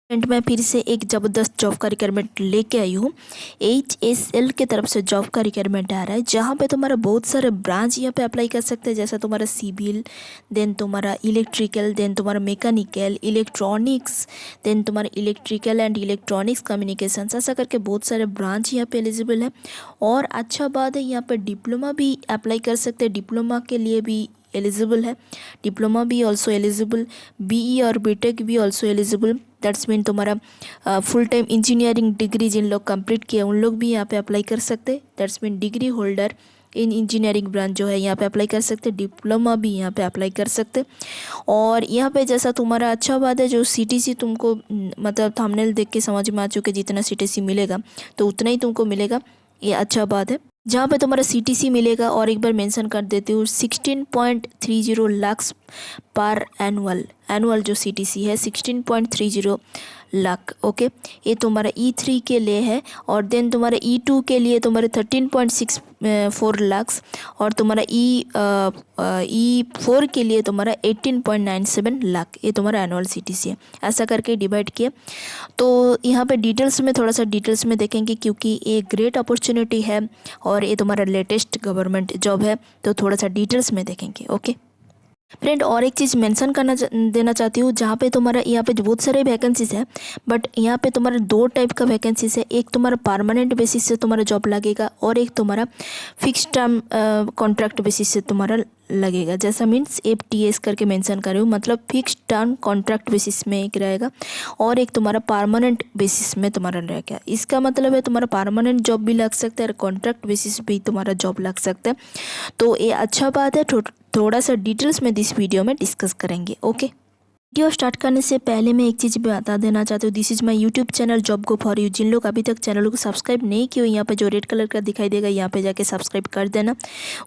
And मैं फिर से एक ज़बरदस्त जॉब का रिक्वायरमेंट लेके आई हूँ। HSL की तरफ से जॉब का रिक्वायरमेंट आ रहा है, जहाँ पे तुम्हारा बहुत सारे ब्रांच यहाँ पे अप्लाई कर सकते हैं, जैसा तुम्हारा सिविल, देन तुम्हारा इलेक्ट्रिकल, देन तुम्हारा मैकेनिकल, इलेक्ट्रॉनिक्स, देन तुम्हारा इलेक्ट्रिकल एंड इलेक्ट्रॉनिक्स कम्युनिकेशन, ऐसा करके बहुत सारे ब्रांच यहाँ पे एलिजिबल है। और अच्छा बात है, यहाँ पे डिप्लोमा भी अप्लाई कर सकते हैं, डिप्लोमा के लिए भी एलिजिबल है, डिप्लोमा भी ऑल्सो एलिजिबल, BE और BTech भी ऑल्सो एलिजिबल। दैट्स मीन तुम्हारा फुल टाइम इंजीनियरिंग डिग्री जिन लोग कंप्लीट किया उन लोग भी यहाँ पे अप्लाई कर सकते। That's mean degree holder in engineering branch जो है यहाँ पे अप्लाई कर सकते, डिप्लोमा भी यहाँ पे अप्लाई कर सकते। और यहाँ पे जैसा तुम्हारा अच्छा बात है, जो CTC तुमको मतलब थंबनेल देख के समझ में आ चुके, जितना CTC मिलेगा तो उतना ही तुमको मिलेगा, ये अच्छा बात है। जहाँ पे तुम्हारा CTC मिलेगा, और एक बार मेंशन कर देती हूँ, 16.30 लाख पर एनुअल जो CTC है 16.30 लाख। ओके, ये तुम्हारा E3 के लिए है। और देन तुम्हारा E2 के लिए तुम्हारे 13.64 लाख, और तुम्हारा E4 के लिए तुम्हारा 18.97 लाख, ये तुम्हारा एनुअल CTC है। ऐसा करके डिवाइड किया। तो यहाँ पे डिटेल्स में थोड़ा सा डिटेल्स में देखेंगे, क्योंकि ये ग्रेट अपॉर्चुनिटी है और ये तुम्हारा लेटेस्ट गवर्नमेंट जॉब है, तो थोड़ा सा डिटेल्स में देखेंगे। ओके फ्रेंड, और एक चीज़ मेंशन करना देना चाहती हूँ, जहाँ पे तुम्हारा यहाँ पे बहुत सारे वैकेंसीज है, बट यहाँ पे तुम्हारा दो टाइप का वैकेंसीज है। एक तुम्हारा परमानेंट बेसिस से तुम्हारा जॉब लगेगा, और एक तुम्हारा फिक्स टर्म कॉन्ट्रैक्ट बेसिस से तुम्हारा लगेगा। जैसा मीन्स FTS करके मेंशन कर रही हूँ, मतलब फिक्स टर्म कॉन्ट्रैक्ट बेसिस में एक रहेगा, और एक तुम्हारा परमानेंट बेसिस में तुम्हारा रहेगा। इसका मतलब है तुम्हारा परमानेंट जॉब भी लग सकता है और कॉन्ट्रैक्ट बेसिस भी तुम्हारा जॉब लग सकता है। तो ये अच्छा बात है। थोड़ा सा डिटेल्स में दिस वीडियो में डिस्कस करेंगे। ओके, वीडियो स्टार्ट करने से पहले मैं एक चीज़ बता देना चाहती हूँ, this is my YouTube channel job go for you. जिन लोग अभी तक चैनल को सब्सक्राइब नहीं किए, यहाँ पे जो रेड कलर का दिखाई देगा यहाँ पे जाके सब्सक्राइब कर देना।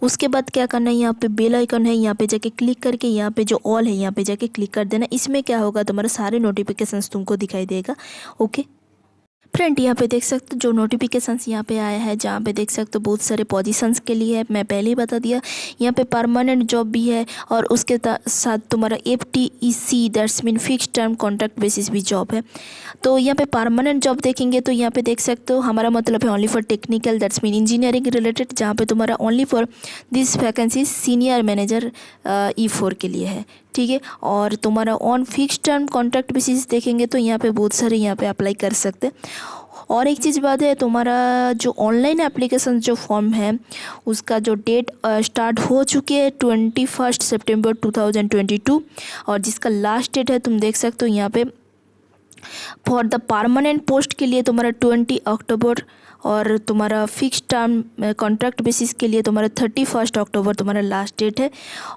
उसके बाद क्या करना है, यहाँ पे बेल आइकन है, यहाँ पे जाके क्लिक करके यहाँ पे जो ऑल है यहाँ पे जाके क्लिक कर देना। इसमें क्या होगा, तुम्हारा सारे नोटिफिकेशंस तुमको दिखाई देगा। ओके फ्रेंड, यहाँ पे देख सकते हो जो नोटिफिकेशंस यहाँ पे आया है, जहाँ पे देख सकते हो बहुत सारे पोजीशंस के लिए है। मैं पहले ही बता दिया, यहाँ पे परमानेंट जॉब भी है, और उसके साथ तुम्हारा FTEC that's mean fix term contract basis भी जॉब है। तो यहाँ पे परमानेंट जॉब देखेंगे तो यहाँ पे देख सकते हो हमारा मतलब है only for technical that's mean engineering related, जहाँ पे तुम्हारा only for this vacancy senior manager E4 के लिए है। ठीक है, और तुम्हारा on fix term contract basis देखेंगे तो यहाँ पे बहुत सारे यहाँ पे अप्लाई कर सकते। और एक चीज़ बात है, तुम्हारा जो ऑनलाइन एप्लीकेशन जो फॉर्म है उसका जो डेट स्टार्ट हो चुकी है 21 सितंबर 2022, और जिसका लास्ट डेट है तुम देख सकते हो यहाँ पे फॉर द परमानेंट पोस्ट के लिए तुम्हारा 20 अक्टूबर, और तुम्हारा फिक्स टर्म कॉन्ट्रैक्ट बेसिस के लिए तुम्हारा 31 अक्टूबर तुम्हारा लास्ट डेट है।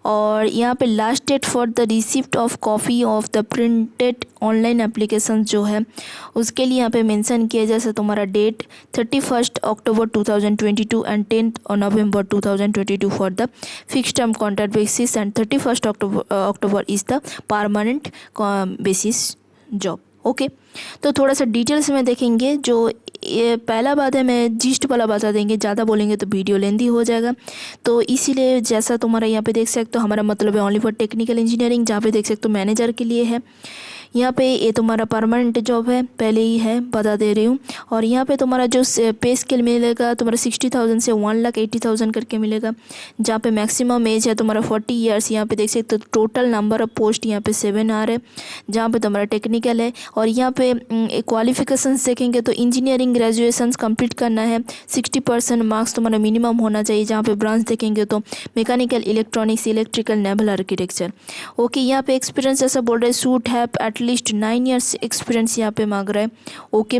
और यहाँ पे last date for the receipt of copy of the printed online application जो है उसके लिए यहाँ पे मेंशन किया, जैसे तुम्हारा date 31 October 2022 and 10 November 2022 for the fix term contract basis, and 31 October is the permanent basis job. Okay तो थोड़ा सा डिटेल्स में देखेंगे। जो ये पहला बात है, मैं जिस्ट वाला बता देंगे, ज़्यादा बोलेंगे तो वीडियो लेंदी हो जाएगा, तो इसीलिए जैसा तुम्हारा यहाँ पे देख सकते हो हमारा मतलब है ओनली फॉर टेक्निकल इंजीनियरिंग, जहाँ पे देख सकते हो मैनेजर के लिए है। यहाँ पे ये तुम्हारा परमानेंट जॉब है, पहले ही है बता दे रही हूँ। और यहाँ पे तुम्हारा जो पे स्केल मिलेगा तुम्हारा 60,000 से 1,80,000 करके मिलेगा, जहाँ पे मैक्सिमम एज है तुम्हारा 40 ईयर्स। यहाँ पे देख सकते हो टोटल नंबर ऑफ पोस्ट यहाँ पे 7 आ रहे हैं, जहाँ पे तुम्हारा टेक्निकल है। और यहाँ पे क्वालिफिकेशंस देखेंगे तो इंजीनियरिंग ग्रेजुएशंस कंप्लीट करना है, 60% मार्क्स तुम्हारा मिनिमम होना चाहिए। जहाँ पे ब्रांच देखेंगे तो mechanical, electronics, electrical, naval architecture. Okay, यहाँ पे एक्सपीरियंस ऐसा बोल रहे हैं, सूट है एटलीस्ट 9 ईयर्स एक्सपीरियंस यहाँ पे मांग रहा है। ओके,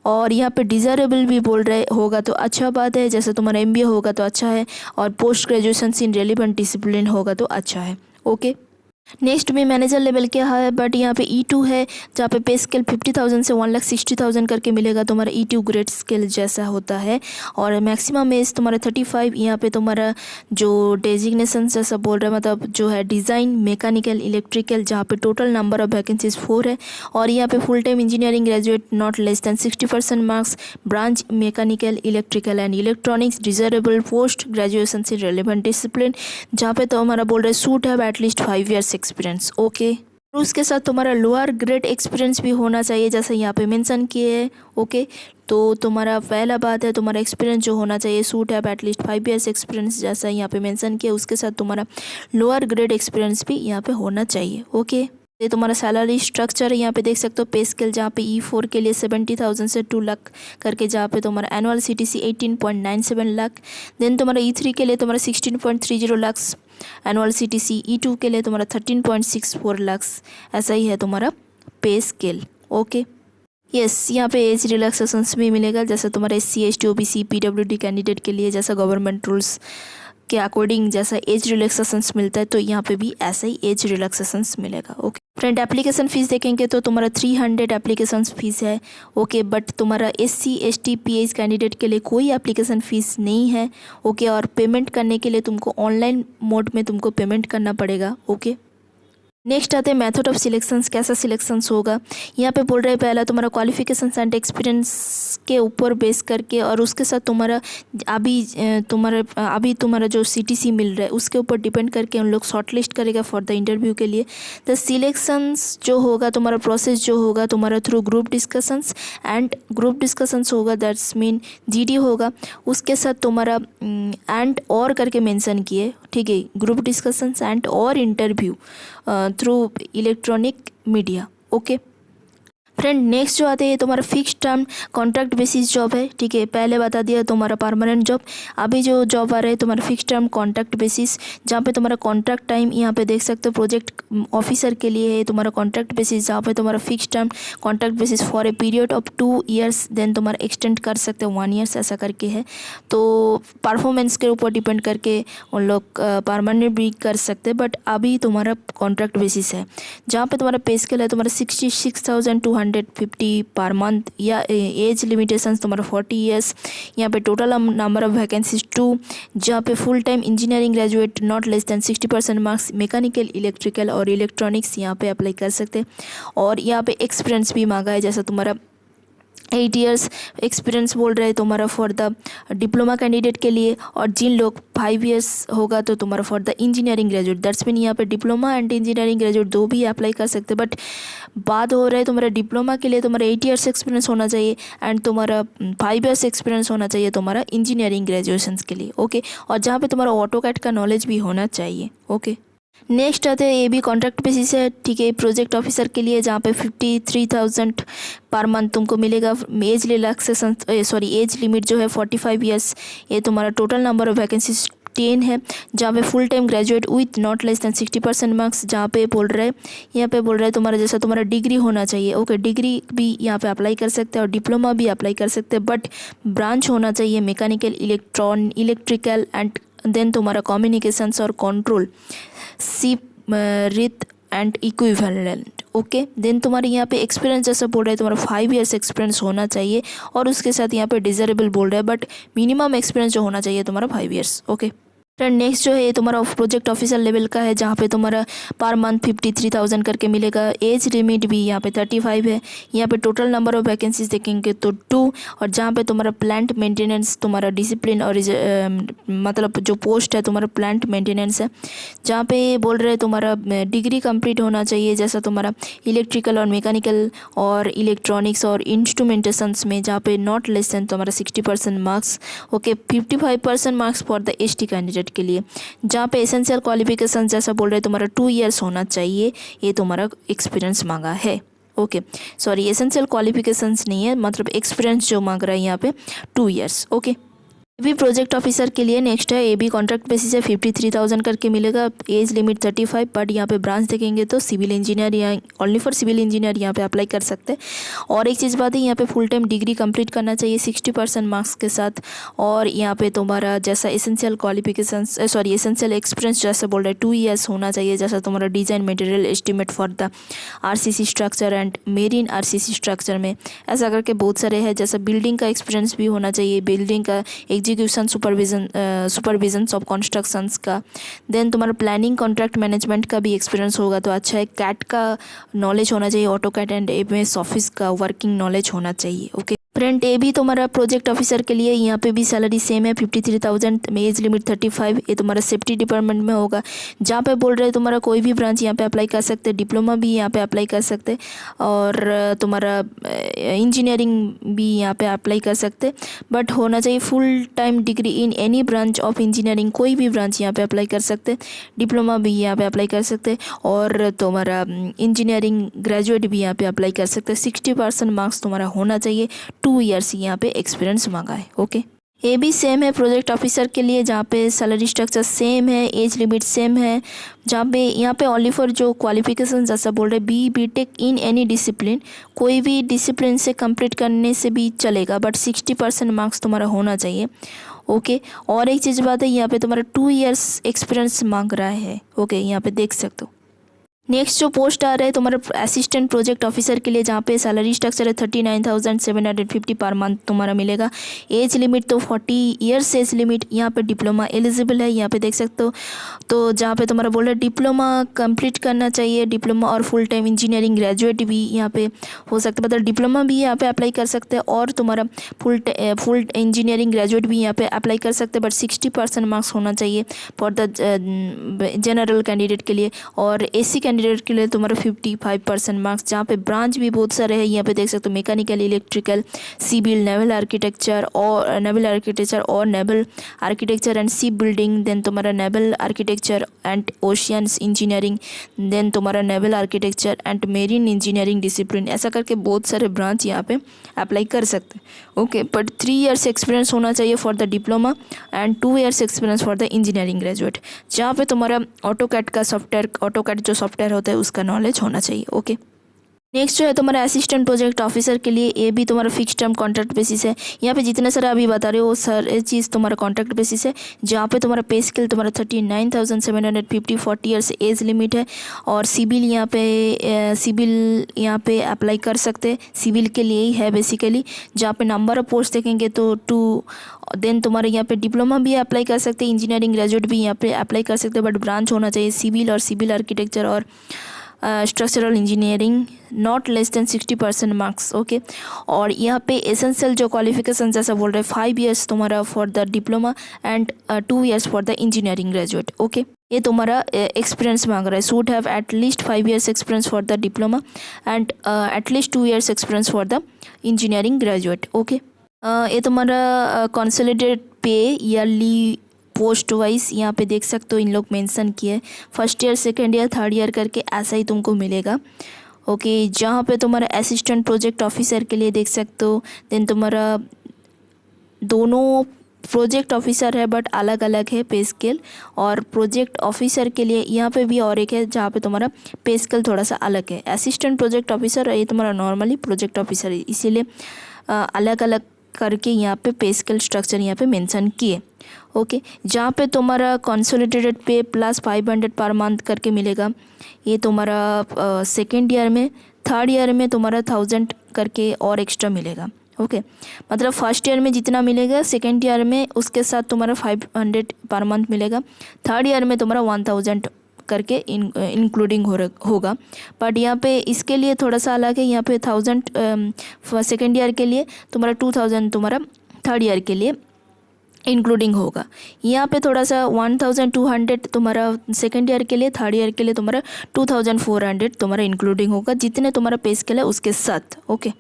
और यहाँ पे डिज़ायरेबल भी बोल रहे होगा तो अच्छा बात है, जैसे तुम्हारा MBA होगा तो अच्छा है, और post graduation in relevant discipline होगा तो अच्छा है। ओके, नेक्स्ट में मैनेजर लेवल क्या है, बट यहाँ पे E2 है, जहाँ पे पे स्केल 50,000 से 1,60,000 करके मिलेगा। तुम्हारा E2 ग्रेड स्केल जैसा होता है, और मैक्सिमम एज तुम्हारा 35। यहाँ पे तुम्हारा जो डेजिग्नेशन जैसा बोल रहा है, मतलब जो है डिज़ाइन, मैकेनिकल, इलेक्ट्रिकल, जहाँ पे टोटल नंबर ऑफ वैकेंसीज 4 है। और यहाँ पे full time engineering graduate not less than 60% marks, branch mechanical, electrical and electronics, desirable, post graduation से रेलिवेंट डिसिप्लिन, जहाँ पे तो हमारा बोल रहे सूट है एटलीस्ट 5 ईयर्स एक्सपीरियंस। ओके, उसके साथ तुम्हारा लोअर ग्रेड एक्सपीरियंस भी होना चाहिए जैसे यहाँ पे मेंशन किए है। ओके, तो तुम्हारा पहला बात है तुम्हारा एक्सपीरियंस जो होना चाहिए सूट है एटलीस्ट 5 ईयर्स एक्सपीरियंस जैसा यहाँ पे मेंशन किया, उसके साथ तुम्हारा लोअर ग्रेड एक्सपीरियंस भी यहाँ पे होना चाहिए। ओके, ये तुम्हारा सैलरी स्ट्रक्चर यहाँ पे देख सकते हो, पे स्केल जहाँ पे E4 के लिए 70,000 से 2 लाख करके, जहाँ पे तुम्हारा एनुअल CTC 18.97 लाख। देन तुम्हारा E3 के लिए तुम्हारा 16.30 लाख, एनुअल CTC E2 के लिए तुम्हारा 13.64 लाख। ऐसा ही है तुम्हारा पे स्केल। ओके, यस, यहाँ पे एज रिलैक्सेशंस भी मिलेगा जैसे तुम्हारा SC ST OBC PWD candidate के लिए जैसा गवर्नमेंट रूल्स के अकॉर्डिंग जैसा एज रिलैक्सेशंस मिलता है तो यहाँ पे भी ऐसा ही एज रिलैक्सेशंस मिलेगा। ओके फ्रेंड, एप्लीकेशन फ़ीस देखेंगे तो तुम्हारा 300 एप्लीकेशन फ़ीस है। ओके, बट तुम्हारा SC ST PH कैंडिडेट के लिए कोई एप्लीकेशन फ़ीस नहीं है। ओके, और पेमेंट करने के लिए तुमको ऑनलाइन मोड में तुमको पेमेंट करना पड़ेगा। ओके, नेक्स्ट आते हैं मेथड ऑफ सिलेक्शंस, कैसा सिलेक्शंस होगा। यहाँ पे बोल रहे हैं पहला तुम्हारा क्वालिफिकेशंस एंड एक्सपीरियंस के ऊपर बेस करके, और उसके साथ तुम्हारा अभी तुम्हारा जो CTC मिल रहा है उसके ऊपर डिपेंड करके उन लोग शॉर्टलिस्ट करेगा फॉर द इंटरव्यू के लिए। द सिलेक्शंस जो होगा तुम्हारा प्रोसेस जो होगा तुम्हारा थ्रू ग्रुप डिस्कशंस होगा, दैट्स मीन GD होगा। उसके साथ तुम्हारा एंड और करके मेंशन किए, ठीक है, ग्रुप डिस्कशंस एंड और interview through electronic media. Okay friend, next जो आते हैं तुम्हारा fix term contract basis job है। ठीक है, पहले बता दिया तुम्हारा परमानेंट जॉब, अभी जो जॉब आ रहा है तुम्हारा फिक्स टर्म कॉन्ट्रैक्ट बेसिस, जहाँ पे तुम्हारा कॉन्ट्रैक्ट टाइम यहाँ पे देख सकते हो प्रोजेक्ट ऑफिसर के लिए है तुम्हारा कॉन्ट्रैक्ट बेसिस, जहाँ पे तुम्हारा fix term contract basis for a period of 2 years, then तुम्हारा एक्सटेंड कर सकते हो 1 ईयर्स ऐसा करके है। तो परफॉर्मेंस के ऊपर डिपेंड करके उन लोग परमानेंट भी कर सकते हैं, बट अभी तुम्हारा कॉन्ट्रैक्ट बेसिस है। जहाँ पे तुम्हारा पे स्केल है तुम्हारा 66,250 पर मंथ, या एज लिमिटेशंस तुम्हारा 40 ईयर्स। यहाँ पे टोटल नंबर ऑफ वैकेंसीज 2, जहाँ पे full time engineering graduate not less than 60% marks mechanical, electrical और इलेक्ट्रॉनिक्स यहाँ पे अप्लाई कर सकते हैं। और यहाँ पे एक्सपीरियंस भी मांगा है जैसा तुम्हारा 8 ईयर्स एक्सपीरियंस बोल रहे हैं तुम्हारा फॉर द डिप्लोमा कैंडिडेट के लिए, और जिन लोग 5 ईयर्स होगा तो तुम्हारा for the engineering graduate, that's mean यहाँ पे डिप्लोमा एंड इंजीनियरिंग ग्रेजुएट दो भी अप्लाई कर सकते हैं। बट बात हो रहा है तुम्हारा डिप्लोमा के लिए तुम्हारा 8 ईयर्स एक्सपीरियंस होना चाहिए एंड तुम्हारा 5 ईयर्स एक्सपीरियंस होना चाहिए तुम्हारा इंजीनियरिंग ग्रेजुएशन के लिए। ओके, और जहाँ पे तुम्हारा ऑटोकैड का नॉलेज भी होना चाहिए। ओके, नेक्स्ट आते हैं ये भी कॉन्ट्रैक्ट बेसिस है। ठीक है, प्रोजेक्ट ऑफिसर के लिए जहाँ पे 53,000 पर मंथ तुमको मिलेगा। एज रिलैक्सेशन एज लिमिट जो है 45 ईयर्स। ये तुम्हारा टोटल नंबर ऑफ वैकेंसीज 10 है, जहाँ पे full time graduate with not less than 60% marks, जहाँ पे बोल रहे हैं यहाँ पे बोल रहे हैं तुम्हारा जैसा तुम्हारा डिग्री होना चाहिए। ओके, डिग्री भी यहाँ पे अप्लाई कर सकते हैं और डिप्लोमा भी अप्लाई कर सकते हैं, बट ब्रांच होना चाहिए मैकेनिकल, इलेक्ट्रिकल एंड देन तुम्हारा कम्युनिकेशंस और कंट्रोल, सी रिथ एंड इक्विवेलेंट। ओके, देन तुम्हारे यहाँ पे एक्सपीरियंस जैसा बोल रहा है तुम्हारा 5 ईयर्स एक्सपीरियंस होना चाहिए, और उसके साथ यहाँ पे डिजरेबल बोल रहा है, बट मिनिमम एक्सपीरियंस जो होना चाहिए तुम्हारा 5 ईयर्स। ओके फ्रेंड, नेक्स्ट जो है ये तुम्हारा प्रोजेक्ट ऑफिसर लेवल का है, जहाँ पे तुम्हारा पर मंथ 53,000 करके मिलेगा। एज लिमिट भी यहाँ पे 35 है। यहाँ पे टोटल नंबर ऑफ वैकेंसीज देखेंगे तो 2, और जहाँ पे तुम्हारा प्लांट मेंटेनेंस तुम्हारा डिसिप्लिन और मतलब जो पोस्ट है तुम्हारा प्लांट मेंटेनेंस है, जहाँ पे बोल रहे हैं तुम्हारा डिग्री कंप्लीट होना चाहिए जैसा तुम्हारा इलेक्ट्रिकल और मैकेनिकल और इलेक्ट्रॉनिक्स और इंस्ट्रूमेंटेशंस में, जहाँ पे नॉट लेस देन तुम्हारा 60% marks. Okay, 55% marks for the ST candidate के लिए, जहाँ पे एसेंशियल क्वालिफिकेशन जैसा बोल रहे हैं तुम्हारा 2 ईयर्स होना चाहिए, ये तुम्हारा एक्सपीरियंस मांगा है। ओके, सॉरी, एसेंशियल क्वालिफिकेशंस नहीं है, मतलब एक्सपीरियंस जो मांग रहा है यहाँ पे 2 ईयर्स। ओके, ये भी प्रोजेक्ट ऑफिसर के लिए नेक्स्ट है, ये भी कॉन्ट्रैक्ट बेसिस है, 53,000 करके मिलेगा। एज लिमिट 35, बट यहाँ पे ब्रांच देखेंगे तो सिविल इंजीनियर या ओनली फॉर सिविल इंजीनियर यहाँ पे अप्लाई कर सकते हैं। और एक चीज़ बात है, यहाँ पे फुल टाइम डिग्री कंप्लीट करना चाहिए 60% मार्क्स के साथ, और यहाँ पे तुम्हारा जैसा एसेंशियल क्वालिफिकेशंस एसेंशियल एक्सपीरियंस जैसा बोल रहे हैं 2 ईयर्स होना चाहिए, जैसा तुम्हारा design material estimate for the RCC structure and marine RCC structure में, ऐसा करके बहुत सारे हैं। जैसा बिल्डिंग का एक्सपीरियंस भी होना चाहिए, बिल्डिंग का एग्जीक्यूशन सुपरविजन ऑफ कंस्ट्रक्शंस का, देन तुम्हारा प्लानिंग कॉन्ट्रैक्ट मैनेजमेंट का भी एक्सपीरियंस होगा तो अच्छा है। कैट का नॉलेज होना चाहिए, ऑटोकैड एंड MS ऑफिस का वर्किंग नॉलेज होना चाहिए। ओके, फ्रेंड ए भी तुम्हारा प्रोजेक्ट ऑफिसर के लिए यहाँ पे भी सैलरी सेम है 53,000 में, एज लिमिट 35। ये तुम्हारा सेफ्टी डिपार्टमेंट में होगा, जहाँ पे बोल रहे हैं तुम्हारा कोई भी ब्रांच यहाँ पे अप्लाई कर सकते, डिप्लोमा भी यहाँ पे अप्लाई कर सकते और तुम्हारा इंजीनियरिंग भी यहाँ पे अप्लाई कर सकते, बट होना चाहिए full time degree in any branch of engineering. कोई भी ब्रांच यहाँ पे अप्लाई कर सकते, डिप्लोमा भी यहाँ पे अप्लाई कर सकते और तुम्हारा इंजीनियरिंग ग्रेजुएट भी यहाँ पे अप्लाई कर सकते। 60% मार्क्स तुम्हारा होना चाहिए, 2 ईयर्स यहाँ पे एक्सपीरियंस मांगा है। ओके, ये भी सेम है प्रोजेक्ट ऑफिसर के लिए, जहाँ पे सैलरी स्ट्रक्चर सेम है, एज लिमिट सेम है, जहाँ पे यहाँ पे ओनली फॉर जो क्वालिफिकेशन जैसा बोल रहे बी.टेक इन एनी डिसिप्लिन, कोई भी डिसिप्लिन से कंप्लीट करने से भी चलेगा, बट 60% मार्क्स तुम्हारा होना चाहिए। ओके, और एक चीज़ बात है, यहाँ पे तुम्हारा 2 ईयर्स एक्सपीरियंस मांग रहा है। ओके, यहाँ पे देख सकते हो। नेक्स्ट जो पोस्ट आ रहा है तुम्हारा असिस्टेंट प्रोजेक्ट ऑफिसर के लिए, जहाँ पे सैलरी स्ट्रक्चर है 39,750 पर मंथ तुम्हारा मिलेगा। एज लिमिट तो 40 ईयर्स एज लिमिट, यहाँ पे डिप्लोमा एलिजिबल है, यहाँ पे देख सकते हो। तो जहाँ पे तुम्हारा बोल रहा है डिप्लोमा कंप्लीट करना चाहिए, डिप्लोमा और फुल टाइम इंजीनियरिंग ग्रेजुएट भी यहाँ पे हो सकता है, मतलब डिप्लोमा भी यहाँ पे अप्लाई कर सकते हैं और तुम्हारा फुल इंजीनियरिंग ग्रेजुएट भी यहाँ पे अप्लाई कर सकते हैं, बट 60% मार्क्स होना चाहिए फॉर द जनरल कैंडिडेट के लिए, और एसी कैंडिडेट के लिए तुम्हारा 55% मार्क्स। जहाँ पे ब्रांच भी बहुत सारे हैं, यहाँ पे देख सकते हो mechanical, electrical, civil, naval architecture और naval architecture and ship building, then तुम्हारा naval architecture and oceans engineering, then तुम्हारा naval architecture and marine engineering discipline, ऐसा करके बहुत सारे ब्रांच यहाँ पे अप्लाई कर सकते हैं। ओके, बट 3 ईयर्स एक्सपीरियंस होना चाहिए for the diploma and 2 years experience for the engineering graduate, जहाँ पे तुम्हारा ऑटोकैड का सॉफ्टवेयर, ऑटोकैड जो सॉफ्टवेयर होता है उसका नॉलेज होना चाहिए। ओके, नेक्स्ट जो है तुम्हारा असिस्टेंट प्रोजेक्ट ऑफिसर के लिए, ये भी तुम्हारा फिक्स टर्म कॉन्ट्रैक्ट बेसिस है। यहाँ पे जितने सारे अभी बता रहे हो वो सर ये चीज़ तुम्हारा कॉन्ट्रैक्ट बेसिस है, जहाँ पे तुम्हारा पे स्केल तुम्हारा 39,750, 40 ईयर्स एज लिमिट है, और सिविल यहाँ पे अप्लाई कर सकते, सिविल के लिए ही है बेसिकली। जहाँ पे नंबर ऑफ पोस्ट देखेंगे तो 2, देन तुम्हारे यहाँ पे डिप्लोमा भी अप्लाई कर सकते, इंजीनियरिंग ग्रेजुएट भी यहाँ पे अप्लाई कर सकते, बट ब्रांच होना चाहिए सिविल और सिविल आर्किटेक्चर और structural engineering, not less than 60% marks. Okay, और यहाँ पे एसेंशियल जो क्वालिफिकेशन जैसा बोल रहे हैं 5 ईयर्स तुम्हारा for the diploma and 2 years for the engineering graduate. Okay, ये तुम्हारा एक्सपीरियंस मांग रहा है, should have at least 5 years experience for the diploma and at least 2 years experience for the engineering graduate. Okay, ये तुम्हारा कंसोलिडेटेड पे ईयरली पोस्ट वाइज यहाँ पे देख सकते हो, इन लोग मेंशन किए first year, second year, third year करके ऐसा ही तुमको मिलेगा। ओके, जहाँ पे तुम्हारा असिस्टेंट प्रोजेक्ट ऑफिसर के लिए देख सकते हो, देन तुम्हारा दोनों प्रोजेक्ट ऑफिसर है बट अलग अलग है पे स्केल, और प्रोजेक्ट ऑफिसर के लिए यहाँ पे भी और एक है जहाँ पे तुम्हारा पे स्केल थोड़ा सा अलग है। असिस्टेंट प्रोजेक्ट ऑफिसर ये तुम्हारा नॉर्मली प्रोजेक्ट ऑफिसर है, इसीलिए अलग अलग करके यहाँ पे स्केल स्ट्रक्चर यहाँ पे मेंशन किए। ओके, जहाँ पे तुम्हारा कंसोलिडेटेड पे प्लस 500 पर मंथ करके मिलेगा, ये तुम्हारा सेकेंड ईयर में, थर्ड ईयर में तुम्हारा 1000 करके और एक्स्ट्रा मिलेगा। ओके, मतलब फर्स्ट ईयर में जितना मिलेगा सेकेंड ईयर में उसके साथ तुम्हारा 500 पर मंथ मिलेगा, थर्ड ईयर में तुम्हारा 1000 करके इंक्लूडिंग होगा। बट यहाँ पे इसके लिए थोड़ा सा अलग है, यहाँ पे 1000 सेकेंड ईयर के लिए, तुम्हारा 2000 तुम्हारा थर्ड ईयर के लिए इंक्लूडिंग होगा। यहाँ पे थोड़ा सा 1200 तुम्हारा सेकेंड ईयर के लिए, थर्ड ईयर के लिए तुम्हारा 2400 तुम्हारा इंक्लूडिंग होगा, जितने तुम्हारा पे स्केल है उसके साथ। ओके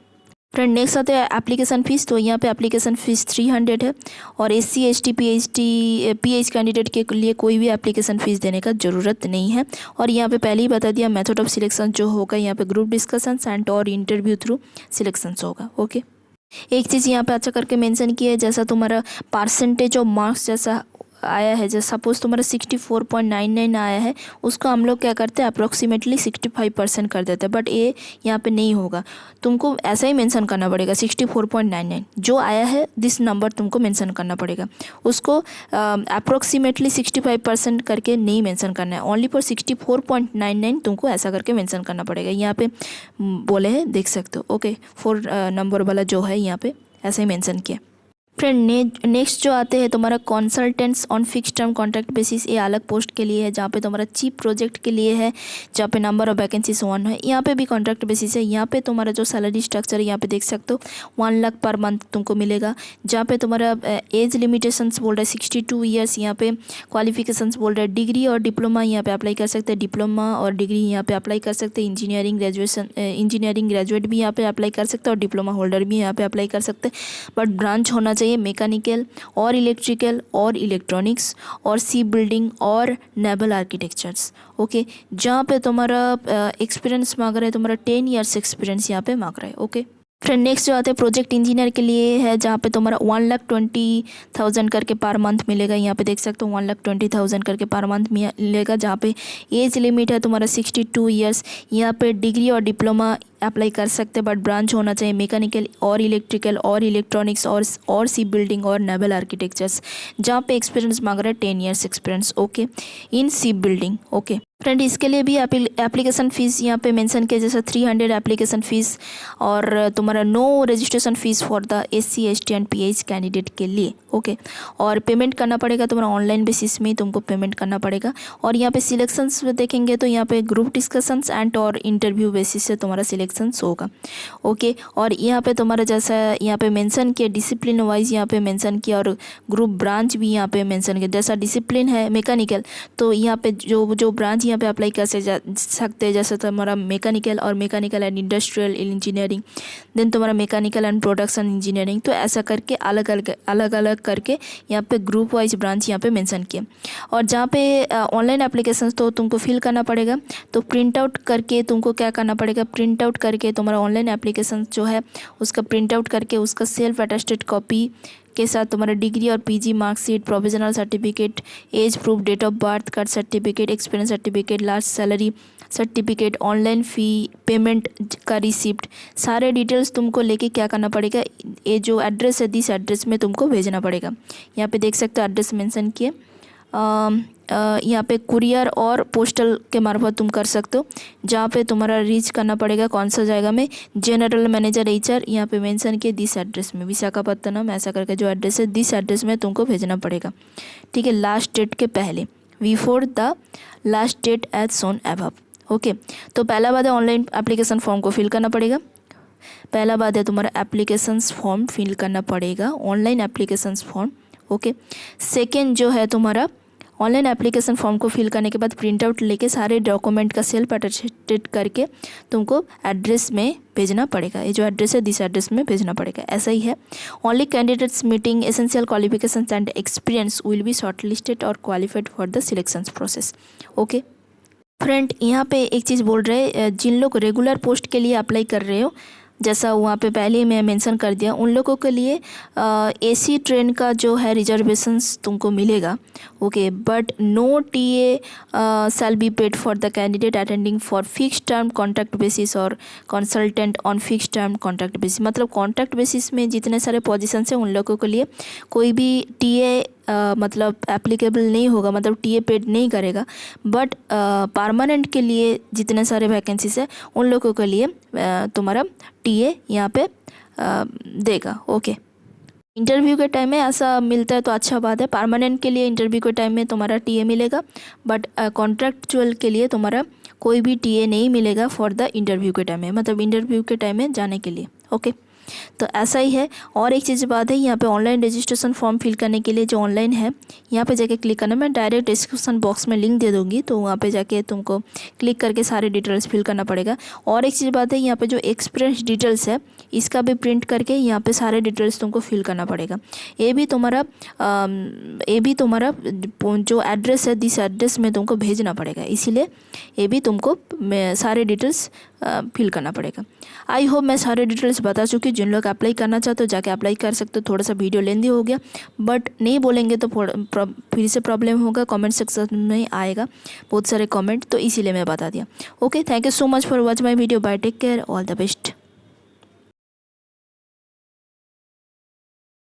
फ्रेंड, नेक्स्ट आते हैं एप्लीकेशन फ़ीस। तो यहाँ पे एप्लीकेशन फ़ीस 300 है, और SC ST PH कैंडिडेट के लिए कोई भी एप्लीकेशन फ़ीस देने का ज़रूरत नहीं है। और यहाँ पे पहले ही बता दिया मेथड ऑफ सिलेक्शन जो होगा, यहाँ पे ग्रुप डिस्कशन एंड और इंटरव्यू थ्रू सिलेक्शंस होगा। ओके, एक चीज़ यहाँ पे अच्छा करके मेंशन किया है, जैसा तुम्हारा परसेंटेज ऑफ मार्क्स जैसा आया है, जैसे सपोज तुम्हारा 64.99 आया है, उसको हम लोग क्या करते हैं अप्रॉक्सीमेटली 65% कर देते हैं, बट ये यहाँ पे नहीं होगा, तुमको ऐसा ही मेंशन करना पड़ेगा 64.99 जो आया है, दिस नंबर तुमको मेंशन करना पड़ेगा, उसको अप्रॉक्सीमेटली 65% करके नहीं मेंशन करना है, ओनली फॉर 64.99 तुमको ऐसा करके मेंशन करना पड़ेगा। यहाँ पे बोले हैं देख सकते हो। ओके, 4 नंबर वाला जो है यहाँ पे ऐसा ही मेंशन किया। फ्रेंड नेक्स्ट जो आते हैं तुम्हारा consultants on fix term contract basis, ये अलग पोस्ट के लिए है जहाँ पे तुम्हारा चीफ प्रोजेक्ट के लिए है, जहाँ पे नंबर ऑफ वैकेंसीज 1 है। यहाँ पे भी कॉन्ट्रैक्ट बेसिस है। यहाँ पे तुम्हारा जो सैलरी स्ट्रक्चर है यहाँ पे देख सकते हो 1 लाख पर मंथ तुमको मिलेगा। जहाँ पे तुम्हारा एज लिमिटेशंस बोल रहा है 62 ईयर्स। यहाँ पे क्वालिफिकेशंस बोल रहा है डिग्री और डिप्लोमा यहाँ पे अप्लाई कर सकते हैं, डिप्लोमा और डिग्री यहाँ पे अप्लाई कर सकते हैं। इंजीनियरिंग ग्रेजुएट भी यहाँ पे अप्लाई कर सकते हैं और डिप्लोमा होल्डर भी यहाँ पे अप्लाई कर सकते हैं। बट ब्रांच होना चाहिए मैकेनिकल और इलेक्ट्रिकल और इलेक्ट्रॉनिक्स और सी बिल्डिंग और नेवल आर्किटेक्चर्स। ओके, जहाँ पे तुम्हारा एक्सपीरियंस मांग रहा है, तुम्हारा 10 ईयर्स एक्सपीरियंस यहाँ पे मांग रहा है। ओके फ्रेंड नेक्स्ट जो आते हैं प्रोजेक्ट इंजीनियर के लिए है, जहाँ पे तुम्हारा 1,20,000 करके पर मंथ मिलेगा। यहाँ पे देख सकते हो 1,20,000 करके पर मंथ मिलेगा। जहाँ पे एज लिमिट है तुम्हारा 62 ईयर्स। यहाँ पे डिग्री और डिप्लोमा अप्लाई कर सकते हैं, बट ब्रांच होना चाहिए मैकेनिकल और इलेक्ट्रिकल और इलेक्ट्रॉनिक्स और सी बिल्डिंग और नेवल आर्किटेक्चर्स। जहाँ पे एक्सपीरियंस मांग रहा है 10 ईयर्स एक्सपीरियंस। ओके, इन सी बिल्डिंग। ओके फ्रेंड इसके लिए भी एप्लीकेशन फ़ीस यहाँ पे मेंशन किया, जैसा 300 एप्लीकेशन फ़ीस और तुम्हारा no registration fees for the SC ST and PH candidate के लिए। ओके, और पेमेंट करना पड़ेगा तुम्हारा ऑनलाइन बेसिस में ही तुमको पेमेंट करना पड़ेगा। और यहाँ पे सिलेक्शंस देखेंगे तो यहाँ पे ग्रुप डिस्कशंस एंड और इंटरव्यू बेसिस से तुम्हारा सिलेक्शंस होगा। ओके, और यहाँ पे तुम्हारा जैसा यहाँ पे मेंशन किया डिसिप्लिन वाइज यहाँ पे मेंशन किया और ग्रुप ब्रांच भी यहाँ पे मेंशन किया। जैसा डिसिप्लिन है मैकेनिकल, तो यहाँ पे जो ब्रांच यहाँ पे अप्लाई कर सकते हैं, जैसे तुम्हारा मैकेनिकल और mechanical and industrial engineering, then तुम्हारा मैकेनिकल एंड प्रोडक्शन इंजीनियरिंग। तो ऐसा करके अलग अलग करके यहाँ पे ग्रुप वाइज ब्रांच यहाँ पे मेंशन किया। और जहाँ पे ऑनलाइन एप्लीकेशन तो तुमको फिल करना पड़ेगा, तो प्रिंट आउट करके तुमको क्या करना पड़ेगा, प्रिंट आउट करके तुम्हारा ऑनलाइन एप्लीकेशन जो है उसका प्रिंट आउट करके उसका सेल्फ अटेस्टेड कॉपी के साथ तुम्हारा डिग्री और PG marksheet, provisional certificate, age proof, date of birth, caste certificate, experience certificate, last salary certificate, online fee payment का रिसिप्ट, सारे डिटेल्स तुमको लेके क्या करना पड़ेगा, ये जो एड्रेस है दिस एड्रेस में तुमको भेजना पड़ेगा। यहाँ पे देख सकते हो एड्रेस मेंशन किए। यहाँ पे कुरियर और पोस्टल के मार्फत तुम कर सकते हो। जहाँ पे तुम्हारा रीच करना पड़ेगा कौन सा जगह में, जनरल मैनेजर HR यहाँ पे मेंशन किए दिस एड्रेस में, विशाखापत्तनम ऐसा करके जो एड्रेस है दिस एड्रेस में तुमको भेजना पड़ेगा। ठीक है, लास्ट डेट के पहले, before the last date as soon above. Okay, तो पहला बात है ऑनलाइन एप्लीकेशन फॉर्म को फिल करना पड़ेगा। पहला बात है तुम्हारा एप्लीकेशंस फॉर्म फिल करना पड़ेगा, online applications form. Okay, second जो है तुम्हारा ऑनलाइन एप्लीकेशन फॉर्म को फिल करने के बाद प्रिंट आउट लेके सारे डॉक्यूमेंट का सेल्फ अटेस्टेड करके तुमको एड्रेस में भेजना पड़ेगा। ये जो एड्रेस है दिस एड्रेस में भेजना पड़ेगा। ऐसा ही है। Only candidates meeting essential qualifications and experience will be shortlisted और qualified for the selections process. Okay friend यहाँ पे एक चीज़ बोल रहे हैं, जिन लोग रेगुलर पोस्ट के लिए अप्लाई कर रहे हो, जैसा वहाँ पे पहले ही मैं मेंशन कर दिया, उन लोगों के लिए AC ट्रेन का जो है रिजर्वेशंस तुमको मिलेगा। Okay, but no TA shall be paid for the candidate attending for fix term contract basis और consultant on fix term contract basis. मतलब कॉन्ट्रैक्ट बेसिस में जितने सारे पोजीशंस हैं उन लोगों के लिए कोई भी TA मतलब एप्लीकेबल नहीं होगा, मतलब TA पेड नहीं करेगा। बट परमानेंट के लिए जितने सारे वैकेंसीज है उन लोगों के लिए तुम्हारा TA यहाँ पे देगा। ओके, इंटरव्यू के टाइम में ऐसा मिलता है तो अच्छा बात है। परमानेंट के लिए इंटरव्यू के टाइम में तुम्हारा TA मिलेगा, बट कॉन्ट्रैक्चुअल के लिए तुम्हारा कोई भी TA नहीं मिलेगा फॉर द इंटरव्यू के टाइम में, मतलब इंटरव्यू के टाइम में जाने के लिए। ओके, तो ऐसा ही है। और एक चीज़ बात है, यहाँ पे ऑनलाइन रजिस्ट्रेशन फॉर्म फिल करने के लिए जो ऑनलाइन है यहाँ पे जाके क्लिक करना। मैं डायरेक्ट डिस्क्रिप्शन बॉक्स में लिंक दे दूँगी, तो वहाँ पे जाके तुमको क्लिक करके सारे डिटेल्स फिल करना पड़ेगा। और एक चीज़ बात है, यहाँ पे जो एक्सपीरियंस डिटेल्स है इसका भी प्रिंट करके यहाँ पे सारे डिटेल्स तुमको फिल करना पड़ेगा। ये भी तुम्हारा जो एड्रेस है दिस एड्रेस में तुमको भेजना पड़ेगा, इसीलिए ये भी तुमको सारे डिटेल्स फिल करना पड़ेगा। आई होप मैं सारे डिटेल्स बता चुकी। जिन लोग अप्लाई करना चाहते हो जाके अप्लाई कर सकते हो। थोड़ा सा वीडियो लेंदी हो गया, बट नहीं बोलेंगे तो फिर से प्रॉब्लम होगा, कमेंट सेक्शन में आएगा बहुत सारे कमेंट, तो इसीलिए मैं बता दिया। Okay, thank you so much for watch my video. Bye, take care, all the best.